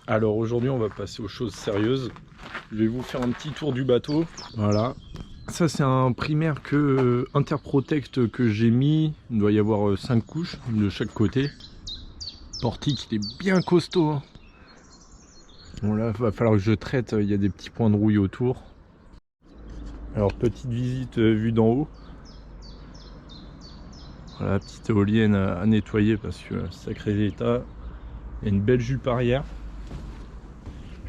Alors aujourd'hui on va passer aux choses sérieuses. Je vais vous faire un petit tour du bateau. Voilà. Ça c'est un primaire Interprotect que j'ai mis. Il doit y avoir 5 couches de chaque côté. Portique il est bien costaud. Hein. Bon là va falloir que je traite, il y a des petits points de rouille autour. Alors petite visite vue d'en haut. Voilà, petite éolienne à nettoyer parce que sacré état. Il y a une belle jupe arrière.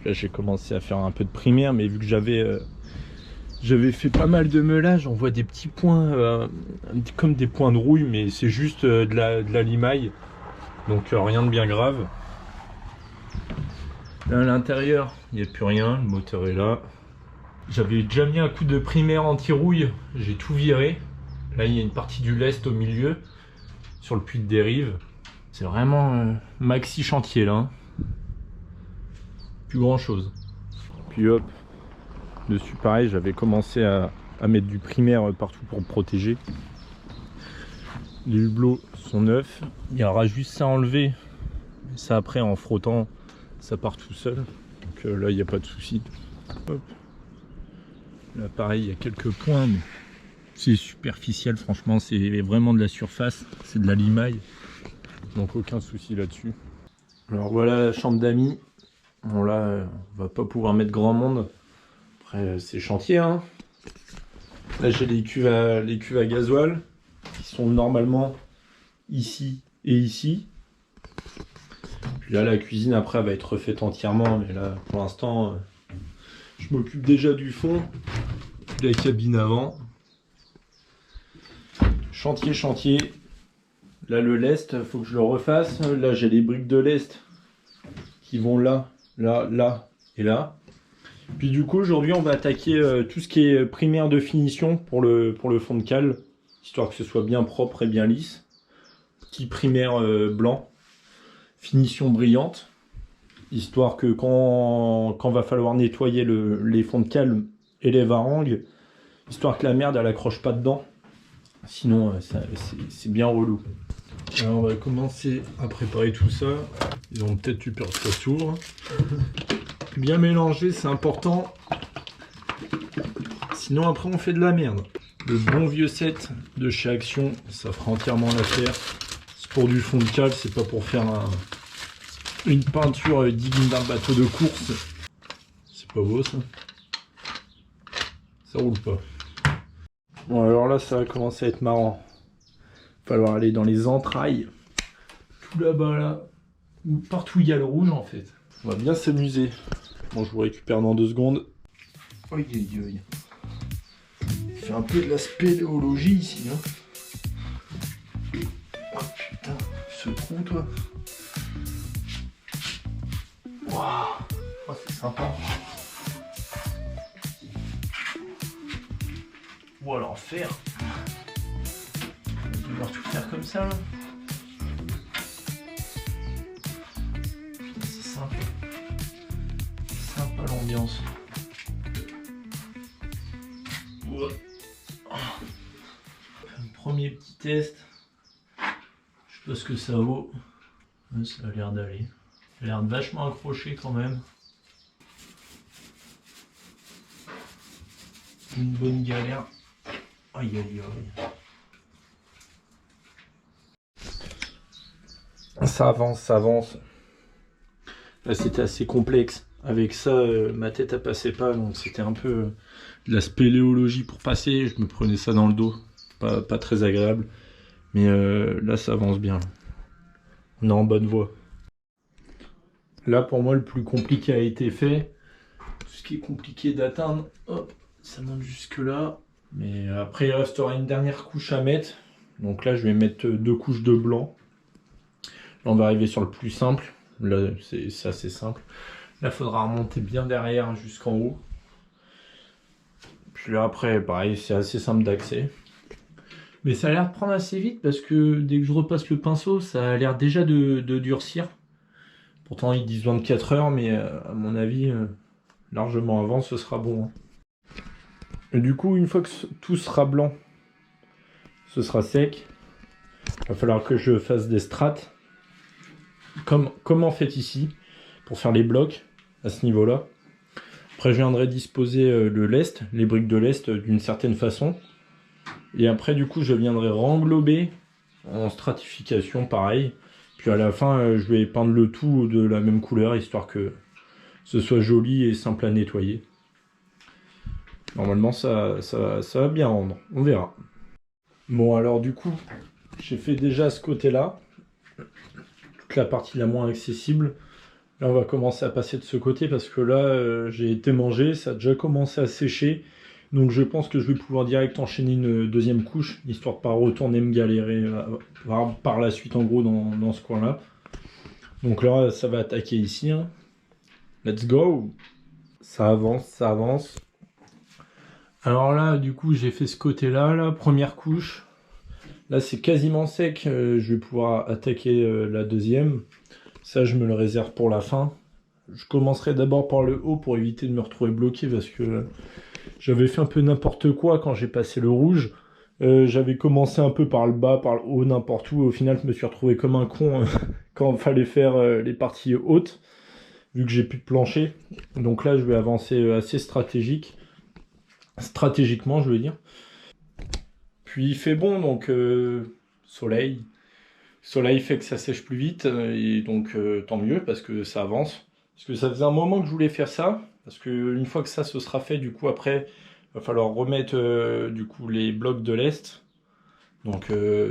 Là j'ai commencé à faire un peu de primaire, mais vu que j'avais fait pas mal de meulage, on voit des petits points comme des points de rouille, mais c'est juste de la limaille, donc rien de bien grave. Là à l'intérieur il n'y a plus rien, le moteur est là. J'avais déjà mis un coup de primaire anti-rouille, j'ai tout viré. Là il y a une partie du lest au milieu sur le puits de dérive. C'est vraiment maxi chantier là, hein. Plus grand chose. Puis hop, dessus pareil, j'avais commencé à mettre du primaire partout pour me protéger. Les hublots sont neufs. Il y aura juste ça à enlever. Ça après en frottant, ça part tout seul. Donc là il n'y a pas de souci. Hop. Là pareil, il y a quelques points, mais c'est superficiel, franchement, c'est vraiment de la surface, c'est de la limaille. Donc aucun souci là-dessus. Alors voilà la chambre d'amis. Bon là, on va pas pouvoir mettre grand monde. Après, c'est chantier. Hein. Là, j'ai les cuves à gasoil qui sont normalement ici et ici. Puis là, la cuisine après va être refaite entièrement. Mais là, pour l'instant, je m'occupe déjà du fond, de la cabine avant. Chantier, chantier. Là, le lest, faut que je le refasse. Là, j'ai les briques de lest qui vont là. Là et là. Puis du coup aujourd'hui on va attaquer tout ce qui est primaire de finition pour le fond de cale, histoire que ce soit bien propre et bien lisse. Petit primaire blanc, finition brillante, histoire que quand va falloir nettoyer les fonds de cale et les varangues, histoire que la merde elle accroche pas dedans, sinon c'est bien relou. Alors on va commencer à préparer tout ça. Ils ont peut-être eu peur que ça s'ouvre. Bien mélanger, c'est important. Sinon après on fait de la merde. Le bon vieux set de chez Action, ça fera entièrement l'affaire. C'est pour du fond de cale, c'est pas pour faire une peinture digne d'un bateau de course. C'est pas beau ça. Ça roule pas. Bon alors là ça va commencer à être marrant. Falloir aller dans les entrailles, tout là-bas là, partout il y a le rouge en fait. On va bien s'amuser. Bon, je vous récupère dans 2 secondes. Aïe aïe aïe. Il fait un peu de la spéléologie ici. Hein. Oh putain, ce trou toi. Waouh, oh, c'est sympa. Ou alors l'enfer. Je vais devoir tout faire comme ça là. C'est sympa. Sympa l'ambiance. Un premier petit test. Je sais pas ce que ça vaut. Mais ça a l'air d'aller. Ça a l'air de vachement accroché quand même. Une bonne galère. Aïe aïe aïe. Ça avance, ça avance. Là c'était assez complexe. Avec ça, ma tête elle passait pas, donc c'était un peu de la spéléologie pour passer. Je me prenais ça dans le dos. Pas très agréable. Mais là ça avance bien. On est en bonne voie. Là pour moi le plus compliqué a été fait. Tout ce qui est compliqué d'atteindre, hop, ça monte jusque là. Mais après il restera une dernière couche à mettre. Donc là je vais mettre 2 couches de blanc. Là on va arriver sur le plus simple. Là c'est assez simple. Là il faudra remonter bien derrière jusqu'en haut. Puis là après pareil c'est assez simple d'accès. Mais ça a l'air de prendre assez vite parce que dès que je repasse le pinceau ça a l'air déjà de durcir. Pourtant ils disent 24 heures mais à mon avis largement avant ce sera bon. Hein. Et du coup une fois que tout sera blanc, ce sera sec. Il va falloir que je fasse des strates. Comme en fait ici. pour faire les blocs à ce niveau-là. Après, je viendrai disposer le lest, les briques de lest d'une certaine façon. Et après, du coup, je viendrai renglober en stratification, pareil. Puis à la fin, je vais peindre le tout de la même couleur, histoire que ce soit joli et simple à nettoyer. Normalement, ça va bien rendre. On verra. Bon, alors du coup, j'ai fait déjà ce côté-là. Toute la partie la moins accessible. Là, on va commencer à passer de ce côté parce que là, j'ai été mangé, ça a déjà commencé à sécher. Donc je pense que je vais pouvoir direct enchaîner une deuxième couche, histoire de pas retourner me galérer par la suite, en gros, dans ce coin-là. Donc là, ça va attaquer ici. Hein. Let's go! Ça avance, ça avance. Alors là, du coup, j'ai fait ce côté-là, la première couche. Là, c'est quasiment sec. Je vais pouvoir attaquer la deuxième. Ça, je me le réserve pour la fin. Je commencerai d'abord par le haut pour éviter de me retrouver bloqué parce que j'avais fait un peu n'importe quoi quand j'ai passé le rouge. J'avais commencé un peu par le bas, par le haut, n'importe où. Au final, je me suis retrouvé comme un con quand il fallait faire les parties hautes, vu que j'ai plus de plancher. Donc là, je vais avancer assez stratégiquement, je veux dire. Puis il fait bon, donc soleil. Soleil fait que ça sèche plus vite, et donc tant mieux, parce que ça avance. Parce que ça faisait un moment que je voulais faire ça, parce qu'une fois que ça se sera fait, du coup après, il va falloir remettre du coup les blocs de lest. Donc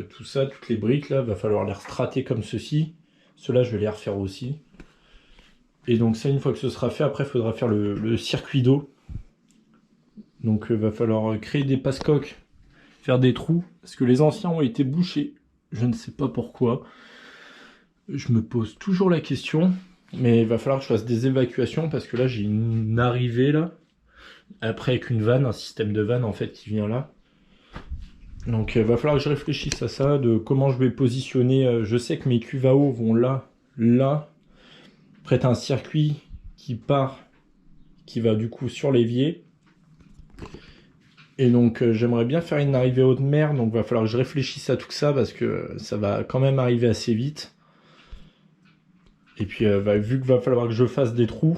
tout ça, toutes les briques là, va falloir les restrater comme ceci. Ceux-là, je vais les refaire aussi. Et donc ça, une fois que ce sera fait, après, il faudra faire le circuit d'eau. Donc va falloir créer des passe-coques, faire des trous, parce que les anciens ont été bouchés. Je ne sais pas pourquoi. Je me pose toujours la question. Mais il va falloir que je fasse des évacuations parce que là j'ai une arrivée là. Après avec une vanne, un système de vanne en fait qui vient là. Donc il va falloir que je réfléchisse à ça, de comment je vais positionner. Je sais que mes cuves à eau vont là, là. Après t'as un circuit qui part, qui va du coup sur l'évier. Et donc j'aimerais bien faire une arrivée haute mer, donc il va falloir que je réfléchisse à tout ça parce que ça va quand même arriver assez vite. Et puis vu qu'il va falloir que je fasse des trous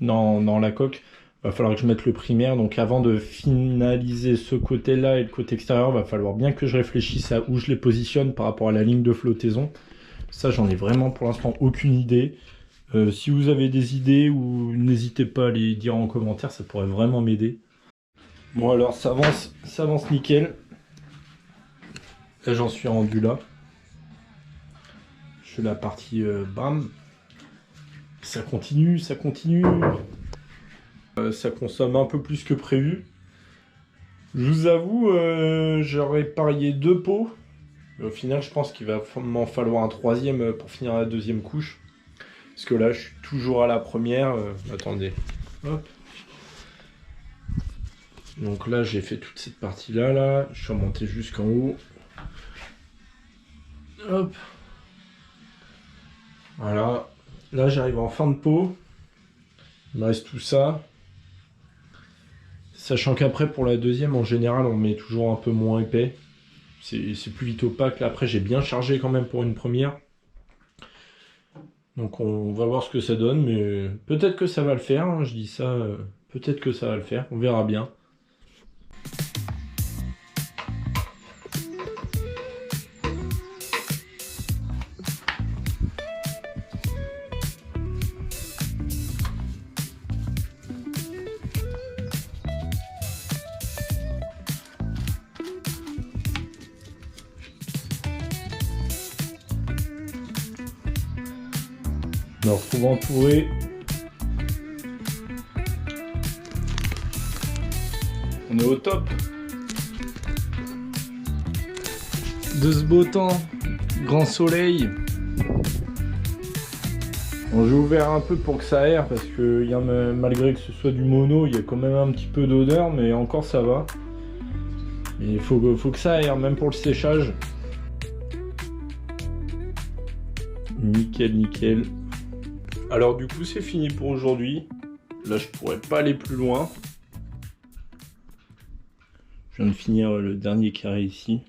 dans la coque, il va falloir que je mette le primaire. Donc avant de finaliser ce côté-là et le côté extérieur, il va falloir bien que je réfléchisse à où je les positionne par rapport à la ligne de flottaison. Ça, j'en ai vraiment pour l'instant aucune idée. Si vous avez des idées, ou n'hésitez pas à les dire en commentaire, ça pourrait vraiment m'aider. Bon alors ça avance nickel. Là j'en suis rendu là. Je fais la partie bam. Ça continue, ça continue. Ça consomme un peu plus que prévu. Je vous avoue, j'aurais parié 2 pots. Mais au final, je pense qu'il va m'en falloir un troisième pour finir la deuxième couche. Parce que là, je suis toujours à la première. Attendez. Hop. Donc là, j'ai fait toute cette partie-là. Là. Je suis remonté jusqu'en haut. Hop. Voilà. Là, j'arrive en fin de pot. Il me reste tout ça. Sachant qu'après, pour la deuxième, en général, on met toujours un peu moins épais. C'est plus vite opaque. Là, après, j'ai bien chargé quand même pour une première. Donc, on va voir ce que ça donne. Mais peut-être que ça va le faire. Hein, je dis ça. Peut-être que ça va le faire. On verra bien. On me retrouve entouré. On est au top de ce beau temps, grand soleil. Bon, j'ai ouvert un peu pour que ça aère parce que malgré que ce soit du mono, il y a quand même un petit peu d'odeur, mais encore ça va. Il faut que ça aère, même pour le séchage. Nickel, nickel. Alors du coup c'est fini pour aujourd'hui. Là je pourrais pas aller plus loin. Je viens de finir le dernier carré ici.